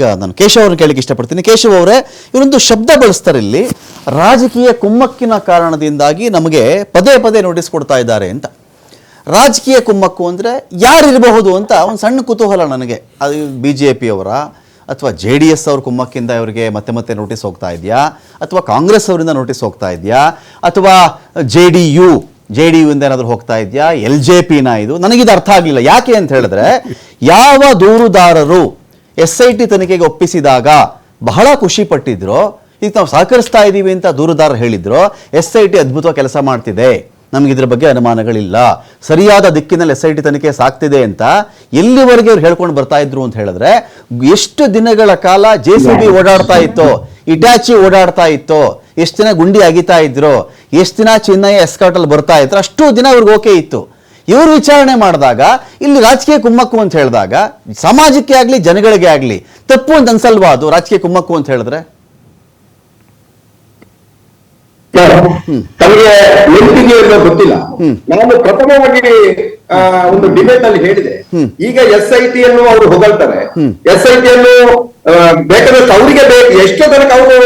ಈಗ ನಾನು ಕೇಶವ್ ಅವ್ರನ್ನ ಕೇಳಲಿಕ್ಕೆ ಇಷ್ಟಪಡ್ತೀನಿ. ಕೇಶವ್ ಅವರೇ, ಇವರೊಂದು ಶಬ್ದ ಬಳಸ್ತಾರೆ ಇಲ್ಲಿ, ರಾಜಕೀಯ ಕುಮ್ಮಕ್ಕಿನ ಕಾರಣದಿಂದಾಗಿ ನಮಗೆ ಪದೇ ಪದೇ ನೋಟಿಸ್ ಕೊಡ್ತಾ ಇದ್ದಾರೆ ಅಂತ. ರಾಜಕೀಯ ಕುಮ್ಮಕ್ಕು ಅಂದರೆ ಯಾರಿರಬಹುದು ಅಂತ ಒಂದು ಸಣ್ಣ ಕುತೂಹಲ ನನಗೆ. ಅದು BJP ಅವರ ಅಥವಾ JDS ಅವ್ರ ಕುಮ್ಮಕ್ಕಿಂದ ಇವರಿಗೆ ಮತ್ತೆ ಮತ್ತೆ ನೋಟಿಸ್ ಹೋಗ್ತಾ ಇದೆಯಾ, ಅಥವಾ ಕಾಂಗ್ರೆಸ್ ಅವರಿಂದ ನೋಟಿಸ್ ಹೋಗ್ತಾ ಇದೆಯಾ, ಅಥವಾ JDU ಇಂದ ಏನಾದರೂ ಹೋಗ್ತಾ ಇದೆಯಾ, LJPನ? ಇದು ನನಗಿದು ಅರ್ಥ ಆಗಲಿಲ್ಲ. ಯಾಕೆ ಅಂತ ಹೇಳಿದ್ರೆ, ಯಾವ ದೂರುದಾರರು SIT ತನಿಖೆಗೆ ಒಪ್ಪಿಸಿದಾಗ ಬಹಳ ಖುಷಿ ಪಟ್ಟಿದ್ರು, ಈಗ ನಾವು ಸಹಕರಿಸ್ತಾ ಇದ್ದೀವಿ ಅಂತ ದೂರುದಾರರು ಹೇಳಿದ್ರು, SIT ಅದ್ಭುತವಾಗಿ ಕೆಲಸ ಮಾಡ್ತಿದೆ, ನಮ್ಗೆ ಇದ್ರ ಬಗ್ಗೆ ಅನುಮಾನಗಳಿಲ್ಲ, ಸರಿಯಾದ ದಿಕ್ಕಿನಲ್ಲಿ SIT ತನಿಖೆ ಸಾಕ್ತಿದೆ ಅಂತ ಎಲ್ಲಿವರೆಗೆ ಅವ್ರು ಹೇಳ್ಕೊಂಡು ಬರ್ತಾ ಇದ್ರು ಅಂತ ಹೇಳಿದ್ರೆ, ಎಷ್ಟು ದಿನಗಳ ಕಾಲ JCB ಓಡಾಡ್ತಾ ಇತ್ತು, ಇಟಾಚಿ ಓಡಾಡ್ತಾ ಇತ್ತು, ಎಷ್ಟು ದಿನ ಗುಂಡಿ ಅಗಿತಾ ಇದ್ರು, ಎಷ್ಟು ದಿನ ಚಿನ್ನಯ್ಯ ಎಸ್ಕಾಟಲ್ಲಿ ಬರ್ತಾ ಇದ್ರು, ಅಷ್ಟು ದಿನ ಅವ್ರಿಗೆ ಓಕೆ ಇತ್ತು. ಇವರು ವಿಚಾರಣೆ ಮಾಡಿದಾಗ ಇಲ್ಲಿ ರಾಜಕೀಯ ಕುಮ್ಮಕ್ಕು ಅಂತ ಹೇಳಿದಾಗ ಸಮಾಜಕ್ಕೆ ಆಗಲಿ ಜನಗಳಿಗೆ ಆಗಲಿ ತಪ್ಪು ಅಂತ ಅನ್ಸಲ್ವಾ ಅದು ರಾಜಕೀಯ ಕುಮ್ಮಕ್ಕು ಅಂತ ಹೇಳಿದ್ರೆ? ತಮಗೆ ನೆನಪಿಗೆ ಗೊತ್ತಿಲ್ಲ, ನಾನು ಪ್ರಥಮವಾಗಿ ಒಂದು ಡಿಬೇಟ್ ಅಲ್ಲಿ ಹೇಳಿದೆ, ಈಗ SIT ಅನ್ನು ಅವರು ಹೊಗಳ್ತಾರೆ, SIT ಅನ್ನು ಬೇಕಾದಷ್ಟು ಅವರಿಗೆ ಬೇಕು, ಎಷ್ಟೋ ತನಕ ಅವರು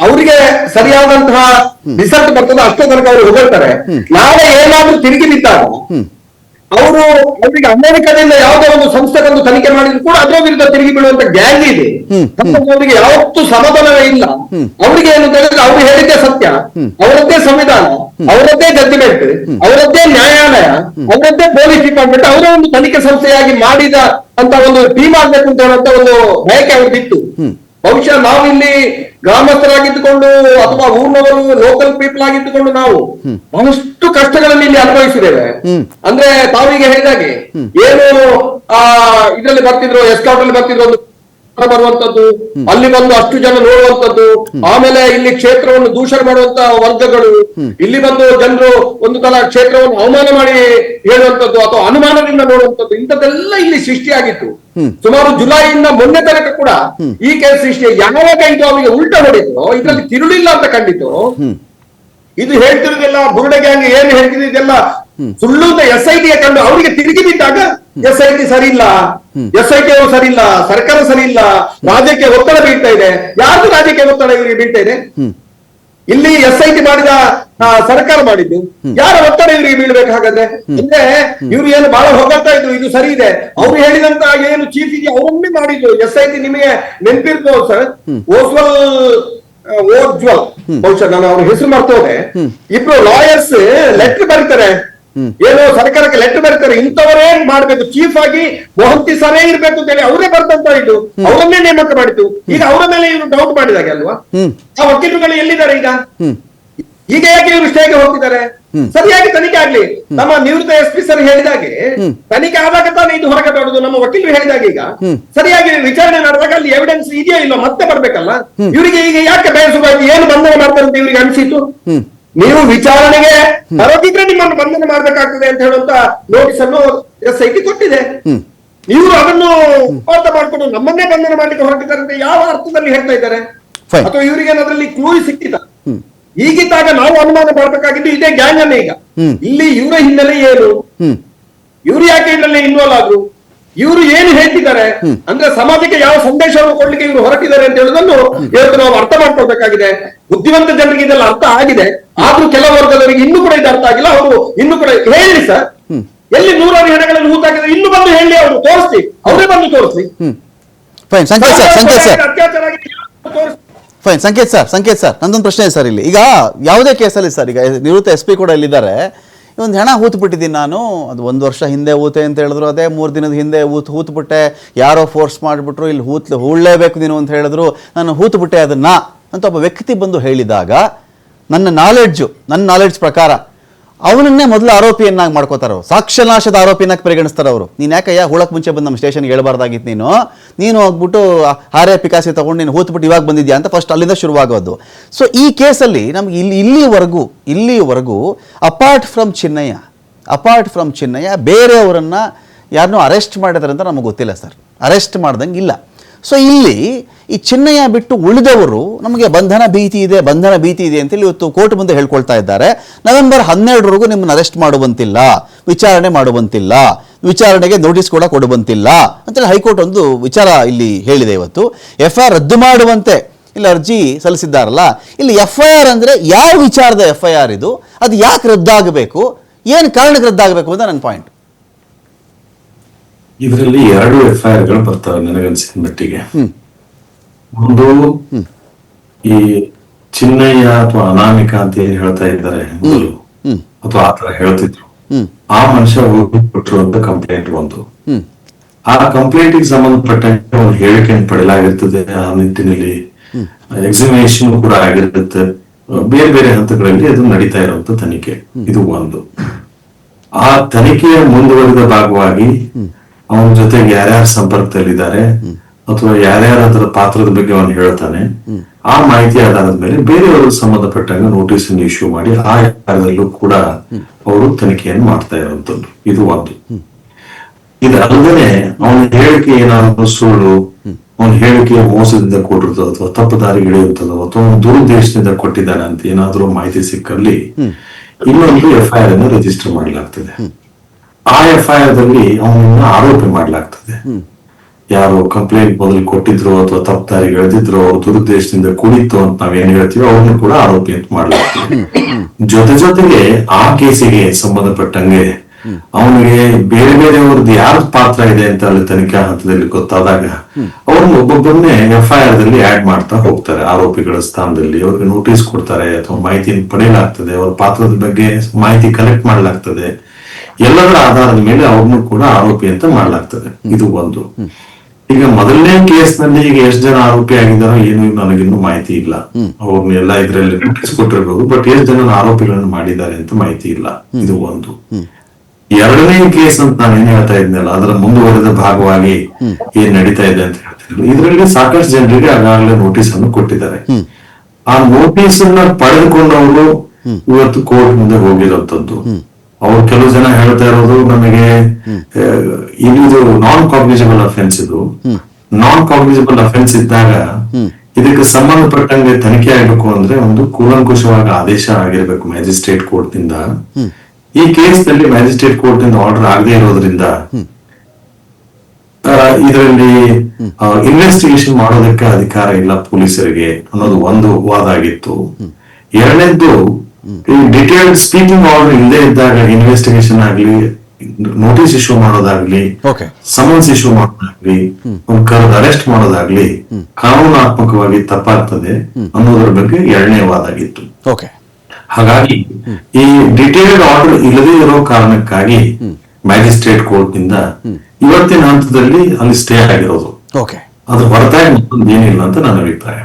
ಅವರಿಗೆ ಸರಿಯಾದಂತಹ ರಿಸಲ್ಟ್ ಬರ್ತದೆ ಅಷ್ಟೋ ತನಕ ಅವರು ಹೊಗಳ್ತಾರೆ. ನಾಳೆ ಏನಾದ್ರೂ ತಿರುಗಿ ಬಿದ್ದಾಗ ಅವರು ಅವರಿಗೆ ಅಮೆರಿಕದಿಂದ ಯಾವುದೇ ಒಂದು ಸಂಸ್ಥೆಗೊಂದು ತನಿಖೆ ಮಾಡಿದ್ರು ಕೂಡ ಅದರ ವಿರುದ್ಧ ತಿರುಗಿ ಬೀಳುವಂತ ಗ್ಯಾಂಗ್ ಇದೆ. ಅವರಿಗೆ ಯಾವತ್ತೂ ಸಮಾಧಾನವೇ ಇಲ್ಲ. ಅವರಿಗೆ ಏನು ಹೇಳಿದ್ರೆ ಅವ್ರು ಹೇಳಿದ್ದೇ ಸತ್ಯ, ಅವರದ್ದೇ ಸಂವಿಧಾನ, ಅವರದ್ದೇ ಜಡ್ಜ್ಮೆಂಟ್, ಅವರದ್ದೇ ನ್ಯಾಯಾಲಯ, ಅವರದ್ದೇ ಪೊಲೀಸ್ ಡಿಪಾರ್ಟ್ಮೆಂಟ್, ಅವರ ಒಂದು ತನಿಖೆ ಸಂಸ್ಥೆಯಾಗಿ ಮಾಡಿದ ಅಂತ ಒಂದು ಟೀಮ್ ಆಗ್ಬೇಕು ಅಂತ ಹೇಳುವಂತ ಒಂದು ಬಯಕೆ ಅವ್ರಿಗಿತ್ತು. ಬಹುಶಃ ನಾವು ಇಲ್ಲಿ ಗ್ರಾಮಸ್ಥರಾಗಿದ್ದುಕೊಂಡು ಅಥವಾ ಊರಿನವರು ಲೋಕಲ್ ಪೀಪಲ್ ಆಗಿದ್ದುಕೊಂಡು ನಾವು ಬಹಳಷ್ಟು ಕಷ್ಟಗಳನ್ನು ಇಲ್ಲಿ ಅನುಭವಿಸಿದ್ದೇವೆ. ಅಂದ್ರೆ ತಾವೀಗ ಹೇಳಿದಾಗೆ ಏನು ಇದರಲ್ಲಿ ಬರ್ತಿದ್ರು, ಎಸ್ಕಾಟ್ ಅಲ್ಲಿ ಬರ್ತಿದ್ರು, ಒಂದು ಬರುವಂತದ್ದು, ಅಲ್ಲಿ ಬಂದು ಅಷ್ಟು ಜನ ನೋಡುವಂತದ್ದು, ಆಮೇಲೆ ಇಲ್ಲಿ ಕ್ಷೇತ್ರವನ್ನು ದೂಷಣೆ ಮಾಡುವಂತ ವರ್ಗಗಳು, ಇಲ್ಲಿ ಬಂದು ಜನರು ಒಂದು ತರ ಕ್ಷೇತ್ರವನ್ನು ಅವಮಾನ ಮಾಡಿ ಹೇಳುವಂತದ್ದು ಅಥವಾ ಅನುಮಾನದಿಂದ ನೋಡುವಂತದ್ದು, ಇಂಥದ್ದೆಲ್ಲ ಇಲ್ಲಿ ಸೃಷ್ಟಿಯಾಗಿತ್ತು. ಸುಮಾರು ಜುಲೈಯಿಂದ ಮೊನ್ನೆ ತನಕ ಕೂಡ ಈ ಕೇಸ್ ಸೃಷ್ಟಿ. ಯಾವಾಗ ಇದು ಅವರಿಗೆ ಉಲ್ಟಾ ಹೊಡಿತು, ಇದರಲ್ಲಿ ತಿರುಳಿಲ್ಲ ಅಂತ ಕಂಡಿತು. ಇದು ಹೇಳ್ತಿರೋದೆಲ್ಲ ಬುರುಡೆ ಗ್ಯಾಂಗ್ ಏನು ಹೇಳ್ತಿದ್ರು ಇದೆಲ್ಲ ಸುಳ್ಳು ಅಂತ SIT ಕಂಡು ಅವರಿಗೆ ತಿರುಗಿ ಬಿದ್ದಾಗ SIT ಸರಿ ಇಲ್ಲ, SIT ಅವರು ಸರಿ ಇಲ್ಲ, ಸರ್ಕಾರ ಸರಿ ಇಲ್ಲ, ರಾಜ್ಯಕ್ಕೆ ಒತ್ತಡ ಬೀಳ್ತಾ ಇದೆ. ಯಾರು ರಾಜ್ಯಕ್ಕೆ ಒತ್ತಡ ಇವರಿಗೆ ಬೀಳ್ತಾ ಇದೆ? ಇಲ್ಲಿ SIT ಮಾಡಿದ ಸರ್ಕಾರ ಮಾಡಿದ್ದು, ಯಾರ ಒತ್ತಡ ಇವರಿಗೆ ಬೀಳ್ಬೇಕು? ಹಾಗಾದ್ರೆ ಅಂದ್ರೆ ಇವ್ರು ಏನು ಬಹಳ ಹೊಗಳ್ತಾ ಇದ್ರು, ಇದು ಸರಿ ಇದೆ, ಅವ್ರು ಹೇಳಿದಂತ ಏನು ಚೀಫ್ ಇದೆಯಾ ಅವರನ್ನೇ ಮಾಡಿದ್ರು. SIT ನಿಮಗೆ ನೆನಪಿರ್ಬೋದು ಸರ್, ಓಜ್ವಲ್ ಬಹುಶಃ ನಾನು ಅವ್ರ ಹೆಸರು ಮಾಡ್ತೋದೆ, ಇಬ್ರು ಲಾಯರ್ಸ್ ಲೆಟರ್ ಬರೀತಾರೆ, ಏನೋ ಸರ್ಕಾರಕ್ಕೆ ಲೆಟರ್ ಬರೀತಾರೆ, ಇಂಥವರೇ ಮಾಡ್ಬೇಕು, ಚೀಫ್ ಆಗಿ ಮೊಹಂತಿ ಸರೇ ಇರ್ಬೇಕು ಅಂತ ಹೇಳಿ ಅವರೇ ಬರ್ತಂತ ಇದು, ಅವರನ್ನೇ ನೇಮಕ ಮಾಡಿತ್ತು. ಈಗ ಅವರ ಮೇಲೆ ಇವರು ಡೌಟ್ ಮಾಡಿದಾಗೆ ಅಲ್ವಾ? ಆ ವಕೀಲರುಗಳು ಎಲ್ಲಿದ್ದಾರೆ ಈಗ? ಈಗ ಯಾಕೆ ಇವರು ಸ್ಟೇಗೆ ಹೋಗ್ತಿದ್ದಾರೆ? ಸರಿಯಾಗಿ ತನಿಖೆ ಆಗ್ಲಿ. ನಮ್ಮ ನಿವೃತ್ತ SP ಸರ್ ಹೇಳಿದಾಗೆ ತನಿಖೆ ಆದಾಗ ತಾನೇ ಇದು ಹೊರಗೆ ಬರುದು. ನಮ್ಮ ವಕೀಲರು ಹೇಳಿದಾಗ ಈಗ ಸರಿಯಾಗಿ ವಿಚಾರಣೆ ನಡೆದಾಗ ಅಲ್ಲಿ ಎವಿಡೆನ್ಸ್ ಇದೆಯಾ ಇಲ್ಲ ಮತ್ತೆ ಬರ್ಬೇಕಲ್ಲ. ಇವರಿಗೆ ಈಗ ಯಾಕೆ ಬಯಸುವಾಗಿ ಏನು ಬಂಧನ ಮಾಡ್ತಾರೆ ಅಂತ ಇವರಿಗೆ ಅನಿಸಿತು? ನೀವು ವಿಚಾರಣೆಗೆ ಬರೋದಿದ್ರೆ ನಿಮ್ಮನ್ನು ಬಂಧನ ಮಾಡ್ಬೇಕಾಗ್ತದೆ ಅಂತ ಹೇಳುವಂತ ನೋಟಿಸ್ ಅನ್ನು SIT ಕೊಟ್ಟಿದೆ. ಇವರು ಅದನ್ನು ಅರ್ಥ ಮಾಡ್ಕೊಂಡು ನಮ್ಮನ್ನೇ ಬಂಧನ ಮಾಡ್ಲಿಕ್ಕೆ ಹೊರಟಿದ್ದಾರೆ ಅಂತ ಯಾವ ಅರ್ಥದಲ್ಲಿ ಹೇಳ್ತಾ ಇದ್ದಾರೆ? ಅಥವಾ ಇವರಿಗೆ ಅದರಲ್ಲಿ ಕ್ಲೂ ಸಿಕ್ಕಿದ? ಹೀಗಿದ್ದಾಗ ನಾವು ಅನುಮಾನ ಮಾಡಬೇಕಾಗಿದ್ದು ಇದೇ ಗ್ಯಾಂಗ್ ಅನ್ನೇ. ಈಗ ಇಲ್ಲಿ ಇವರ ಹಿನ್ನೆಲೆ ಏನು, ಇವರು ಯಾಕೆ ಇದರಲ್ಲಿ ಇನ್ವಾಲ್ವ್ ಆದ್ರು, ಇವರು ಏನು ಹೇಳ್ತಿದ್ದಾರೆ ಅಂದ್ರೆ ಸಮಾಜಕ್ಕೆ ಯಾವ ಸಂದೇಶವನ್ನು ಕೊಡ್ಲಿಕ್ಕೆ ಇವರು ಹೊರಟಿದ್ದಾರೆ ಅಂತ ಹೇಳುವುದನ್ನು ಇವತ್ತು ನಾವು ಅರ್ಥ ಮಾಡ್ಕೊಳ್ಬೇಕಾಗಿದೆ. ಬುದ್ಧಿವಂತ ಜನರಿಗೆ ಇದೆಲ್ಲ ಅರ್ಥ ಆಗಿದೆ, ಆದ್ರೂ ಕೆಲವು ವರ್ಗದವರಿಗೆ ಇನ್ನೂ ಕೂಡ ಇದು ಅರ್ಥ ಆಗಿಲ್ಲ. ಅವರು ಇನ್ನೂ ಕೂಡ ಹೇಳಿ ಸರ್, ಎಲ್ಲಿ ನೂರಾರು ಹೆಣಗಳಲ್ಲಿ ಹೂತಾಕಿದ್ರೆ ಇನ್ನು ಬಂದು ಹೇಳಿ, ಅವರು ತೋರಿಸ್ಲಿ, ಅವರೇ ಬಂದು ತೋರಿಸ್ಲಿ. ಫೈನ್. ಸಂಕೇತ್ ಸರ್ ನಂದೊಂದು ಪ್ರಶ್ನೆ ಇದೆ ಸರ್. ಇಲ್ಲಿ ಈಗ ಯಾವುದೇ ಕೇಸಲ್ಲಿ ಸರ್, ಈಗ ನಿವೃತ್ತ SP ಕೂಡ ಇಲ್ಲಿದ್ದಾರೆ, ಒಂದು ಹೆಣ ಹೂತ್ಬಿಟ್ಟಿದ್ದೀನಿ ನಾನು, ಅದು 1 ವರ್ಷ ಹಿಂದೆ ಹೂತೆ ಅಂತ ಹೇಳಿದ್ರು, ಅದೇ 3 ದಿನದ ಹಿಂದೆ ಹೂತ್ಬಿಟ್ಟೆ, ಯಾರೋ ಫೋರ್ಸ್ ಮಾಡಿಬಿಟ್ರು, ಇಲ್ಲಿ ಹೂಳಲೇಬೇಕು ನೀನು ಅಂತ ಹೇಳಿದ್ರು, ನಾನು ಹೂತ್ಬಿಟ್ಟೆ ಅದನ್ನ ಅಂತ ಒಬ್ಬ ವ್ಯಕ್ತಿ ಬಂದು ಹೇಳಿದಾಗ, ನನ್ನ ನಾಲೆಡ್ಜ್ ಪ್ರಕಾರ ಅವನನ್ನೇ ಮೊದಲು ಆರೋಪಿಯನ್ನಾಗಿ ಮಾಡ್ಕೋತಾರೆ, ಸಾಕ್ಷ್ಯನಾಶದ ಆರೋಪಿಯನ್ನಾಗಿ ಪರಿಗಣಿಸ್ತಾರೆ ಅವರು. ನೀನು ಯಾಕಯ್ಯ ಹೂಳಕ್ಕೆ ಮುಂಚೆ ಬಂದು ನಮ್ಮ ಸ್ಟೇಷನ್ಗೆ ಹೇಳ್ಬಾರ್ದಾಗಿತ್ತು, ನೀನು ಹೋಗ್ಬಿಟ್ಟು ಹಾರೆ ಪಿಕಾಸಿ ತಗೊಂಡು ನೀನು ಹೂತ್ಬಿಟ್ಟು ಇವಾಗ ಬಂದಿದ್ಯಾ ಅಂತ ಫಸ್ಟ್ ಅಲ್ಲಿಂದ ಶುರುವಾಗೋದು. ಸೊ ಈ ಕೇಸಲ್ಲಿ ನಮ್ಗೆ ಇಲ್ಲಿವರೆಗೂ ಅಪಾರ್ಟ್ ಫ್ರಮ್ ಚಿನ್ನಯ್ಯ ಬೇರೆಯವರನ್ನು ಯಾರನ್ನೂ ಅರೆಸ್ಟ್ ಮಾಡಿದಾರೆ ಅಂತ ನಮಗೆ ಗೊತ್ತಿಲ್ಲ ಸರ್, ಅರೆಸ್ಟ್ ಮಾಡ್ದಂಗೆ ಇಲ್ಲ. ಸೊ ಇಲ್ಲಿ ಈ ಚಿನ್ನಯ್ಯ ಬಿಟ್ಟು ಉಳಿದವರು ನಮಗೆ ಬಂಧನ ಭೀತಿ ಇದೆ ಅಂತೇಳಿ ಇವತ್ತು ಕೋರ್ಟ್ ಮುಂದೆ ಹೇಳ್ಕೊಳ್ತಾ ಇದ್ದಾರೆ. ನವೆಂಬರ್ 12ವರೆಗೂ ನಿಮ್ಮನ್ನು ಅರೆಸ್ಟ್ ಮಾಡುವಂತಿಲ್ಲ, ವಿಚಾರಣೆ ಮಾಡುವಂತಿಲ್ಲ, ವಿಚಾರಣೆಗೆ ನೋಟಿಸ್ ಕೂಡ ಕೊಡುವಂತಿಲ್ಲ ಅಂತೇಳಿ ಹೈಕೋರ್ಟ್ ಒಂದು ವಿಚಾರ ಇಲ್ಲಿ ಹೇಳಿದೆ. ಇವತ್ತು FIR ರದ್ದು ಮಾಡುವಂತೆ ಇಲ್ಲಿ ಅರ್ಜಿ ಸಲ್ಲಿಸಿದ್ದಾರಲ್ಲ, ಇಲ್ಲಿ FIR ಅಂದರೆ ಯಾವ ವಿಚಾರದ FIR ಇದು, ಅದು ಯಾಕೆ ರದ್ದಾಗಬೇಕು, ಏನು ಕಾರಣಕ್ಕೆ ರದ್ದಾಗಬೇಕು ಅಂತ ನನ್ನ ಪಾಯಿಂಟ್. ಇದರಲ್ಲಿ 2 FIR ಬರ್ತವೆ ನನಗನ್ಸಿದ ಮಟ್ಟಿಗೆ. ಒಂದು ಈ ಚಿನ್ನಯ್ಯ ಅಥವಾ ಅನಾಮಿಕ ಅಂತ ಏನ್ ಹೇಳ್ತಾ ಇದ್ದಾರೆ ಮೊದಲು, ಅಥವಾ ಆತರ ಹೇಳ್ತಿದ್ರು, ಆ ಮನುಷ್ಯ ಕೊಟ್ಟಿರುವಂತ ಕಂಪ್ಲೇಂಟ್ ಒಂದು. ಆ ಕಂಪ್ಲೇಂಟ್ ಗೆ ಸಂಬಂಧಪಟ್ಟಂತೆ ಒಂದು ಹೇಳಿಕೆಯನ್ನು ಪಡೆಯಲಾಗಿರ್ತದೆ. ಆ ನಿಟ್ಟಿನಲ್ಲಿ ಎಕ್ಸಾಮಿನೇಷನ್ ಕೂಡ ಆಗಿರುತ್ತೆ. ಬೇರೆ ಬೇರೆ ಹಂತಗಳಲ್ಲಿ ಅದು ನಡೀತಾ ಇರುವಂತ ತನಿಖೆ. ಇದು ಒಂದು. ಆ ತನಿಖೆಯ ಮುಂದುವರಿದ ಭಾಗವಾಗಿ ಅವನ ಜೊತೆಗೆ ಯಾರ್ಯಾರು ಸಂಪರ್ಕದಲ್ಲಿದ್ದಾರೆ ಅಥವಾ ಯಾರ್ಯಾರ ಅದರ ಪಾತ್ರದ ಬಗ್ಗೆ ಅವನು ಹೇಳ್ತಾನೆ, ಆ ಮಾಹಿತಿ ಆಧಾರದ ಮೇಲೆ ಬೇರೆಯವರು ಸಂಬಂಧಪಟ್ಟಂಗ ನೋಟಿಸ್ ಅನ್ನು ಇಶ್ಯೂ ಮಾಡಿ ಆ ಕಾರ್ಯದಲ್ಲೂ ಕೂಡ ಅವರು ತನಿಖೆಯನ್ನು ಮಾಡ್ತಾ ಇರುವಂತದ್ದು. ಇದು ಒಂದು. ಇದಲ್ಲದೆ ಅವನ ಹೇಳಿಕೆ ಏನಾದ್ರು ಸುಳ್ಳು, ಅವನ ಹೇಳಿಕೆ ಮೋಸದಿಂದ ಕೊಟ್ಟಿರ್ತದೋ ಅಥವಾ ತಪ್ಪು ದಾರಿಗಿಳಿಯುತ್ತದೋ ಅಥವಾ ದುರುದ್ದೇಶದಿಂದ ಕೊಟ್ಟಿದ್ದಾನೆ ಅಂತ ಏನಾದ್ರೂ ಮಾಹಿತಿ ಸಿಕ್ಕಲ್ಲಿ ಇನ್ನೊಂದು FIR ಅನ್ನು ರಿಜಿಸ್ಟರ್ ಮಾಡಲಾಗ್ತದೆ. ಆ FIR ದಲ್ಲಿ ಅವನನ್ನ ಆರೋಪಿ ಮಾಡಲಾಗ್ತದೆ. ಯಾರು ಕಂಪ್ಲೇಂಟ್ ಮೊದಲು ಕೊಟ್ಟಿದ್ರು ಅಥವಾ ತಪ್ಪು ದಾರಿಗೆ ಎಳೆದಿದ್ರು, ಅವ್ರ ದುರುದ್ದೇಶದಿಂದ ಕೂಡಿತ್ತು ಅಂತ ನಾವೇನ್ ಹೇಳ್ತೀವಿ, ಅವ್ರನ್ನು ಕೂಡ ಆರೋಪಿ ಅಂತ ಮಾಡಲಾಗ್ತದೆ. ಜೊತೆಗೆ ಆ ಕೇಸಿಗೆ ಸಂಬಂಧಪಟ್ಟಂಗೆ ಅವನಿಗೆ ಬೇರೆ ಬೇರೆಯವ್ರದ್ದು ಯಾರ ಪಾತ್ರ ಇದೆ ಅಂತ ಅಲ್ಲಿ ತನಿಖಾ ಹಂತದಲ್ಲಿ ಗೊತ್ತಾದಾಗ ಅವ್ರನ್ನ ಒಬ್ಬೊಬ್ಬರನ್ನೇ FIR ದಲ್ಲಿ ಆಡ್ ಮಾಡ್ತಾ ಹೋಗ್ತಾರೆ. ಆರೋಪಿಗಳ ಸ್ಥಾನದಲ್ಲಿ ಅವ್ರಿಗೆ ನೋಟಿಸ್ ಕೊಡ್ತಾರೆ ಅಥವಾ ಮಾಹಿತಿಯನ್ನು ಪಡೆಯಲಾಗ್ತದೆ, ಅವ್ರ ಪಾತ್ರದ ಬಗ್ಗೆ ಮಾಹಿತಿ ಕಲೆಕ್ಟ್ ಮಾಡಲಾಗ್ತದೆ. ಎಲ್ಲದರ ಆಧಾರದ ಮೇಲೆ ಅವ್ರನ್ನು ಕೂಡ ಆರೋಪಿ ಅಂತ ಮಾಡಲಾಗ್ತದೆ. ಇದು ಒಂದು. ಈಗ ಮೊದಲನೇ ಕೇಸ್ ನಲ್ಲಿ ಈಗ ಎಷ್ಟು ಜನ ಆರೋಪಿ ಆಗಿದಾರೋ ಏನು ನನಗಿನ್ನೂ ಮಾಹಿತಿ ಇಲ್ಲ. ಅವ್ರನ್ನ ಎಲ್ಲ ಇದ್ರಲ್ಲಿ ನೋಟಿಸ್ ಕೊಟ್ಟಿರ್ಬೋದು, ಬಟ್ ಎಷ್ಟು ಜನ ಆರೋಪಿಗಳನ್ನು ಮಾಡಿದ್ದಾರೆ ಅಂತ ಮಾಹಿತಿ ಇಲ್ಲ. ಇದು ಒಂದು. ಎರಡನೇ ಕೇಸ್ ಅಂತ ನಾನು ಏನ್ ಹೇಳ್ತಾ ಇದ್ನಲ್ಲ, ಅದರ ಮುಂದುವರೆದ ಭಾಗವಾಗಿ ಏನ್ ನಡೀತಾ ಇದೆ ಅಂತ ಹೇಳ್ತಿದ್ರು. ಇದರಲ್ಲಿ ಸಾಕಷ್ಟು ಜನರಿಗೆ ಆಗಾಗಲೇ ನೋಟಿಸ್ ಅನ್ನು ಕೊಟ್ಟಿದ್ದಾರೆ. ಆ ನೋಟಿಸ್ ಅನ್ನ ಪಡೆದುಕೊಂಡವರು ಇವತ್ತು ಕೋರ್ಟ್ ಮುಂದೆ ಹೋಗಿರೋಂಥದ್ದು. ಅವ್ರು ಕೆಲವು ಜನ ಹೇಳ್ತಾ ಇರೋದು, ನಮಗೆ ಇದು ನಾನ್ ಕಾಗ್ನಿಸಬಲ್ ಅಫೆನ್ಸ್. ಇದು ನಾನ್ ಕಾಗ್ನಿಸಬಲ್ ಅಫೆನ್ಸ್ ಇದ್ದಾಗ ಇದಕ್ಕೆ ಸಂಬಂಧಪಟ್ಟಂಗೆ ತನಿಖೆ ಆಗ್ಬೇಕು ಅಂದ್ರೆ ಒಂದು ಕೂಲಂಕುಷವಾಗಿ ಆದೇಶ ಆಗಿರ್ಬೇಕು ಮ್ಯಾಜಿಸ್ಟ್ರೇಟ್ ಕೋರ್ಟ್ ನಿಂದ. ಈ ಕೇಸ್ ನಲ್ಲಿ ಮ್ಯಾಜಿಸ್ಟ್ರೇಟ್ ಕೋರ್ಟ್ ನಿಂದ ಆರ್ಡರ್ ಆಗದೆ ಇರೋದ್ರಿಂದ ಇದರಲ್ಲಿ ಇನ್ವೆಸ್ಟಿಗೇಷನ್ ಮಾಡೋದಕ್ಕೆ ಅಧಿಕಾರ ಇಲ್ಲ ಪೊಲೀಸರಿಗೆ ಅನ್ನೋದು ಒಂದು ವಾದ ಆಗಿತ್ತು. ಎರಡನೇದ್ದು, ಈ ಡಿಟೇಲ್ಡ್ ಸ್ಪೀಕಿಂಗ್ ಆರ್ಡರ್ ಇಲ್ಲದೆ ಇದ್ದಾಗ ಇನ್ವೆಸ್ಟಿಗೇಷನ್ ಆಗ್ಲಿ, ನೋಟಿಸ್ ಇಶ್ಯೂ ಮಾಡೋದಾಗ್ಲಿ, ಸಮನ್ಸ್ ಇಶ್ಯೂ ಮಾಡೋದಾಗ್ಲಿ, ಕರೆದು ಅರೆಸ್ಟ್ ಮಾಡೋದಾಗ್ಲಿ ಕಾನೂನಾತ್ಮಕವಾಗಿ ತಪ್ಪಾಗ್ತದೆ ಅನ್ನೋದ್ರ ಬಗ್ಗೆ ಎರಡನೇ ವಾದ ಆಗಿತ್ತು. ಹಾಗಾಗಿ ಈ ಡಿಟೇಲ್ಡ್ ಆರ್ಡರ್ ಇಲ್ಲದೆ ಇರೋ ಕಾರಣಕ್ಕಾಗಿ ಮ್ಯಾಜಿಸ್ಟ್ರೇಟ್ ಕೋರ್ಟ್ ನಿಂದ ಇವತ್ತಿನ ಹಂತದಲ್ಲಿ ಅಲ್ಲಿ ಸ್ಟೇ ಆಗಿರೋದು. ಅದ್ರ ಹೊರತಾಗಿ ಮತ್ತೊಂದು ಏನಿಲ್ಲ ಅಂತ ನನ್ನ ಅಭಿಪ್ರಾಯ.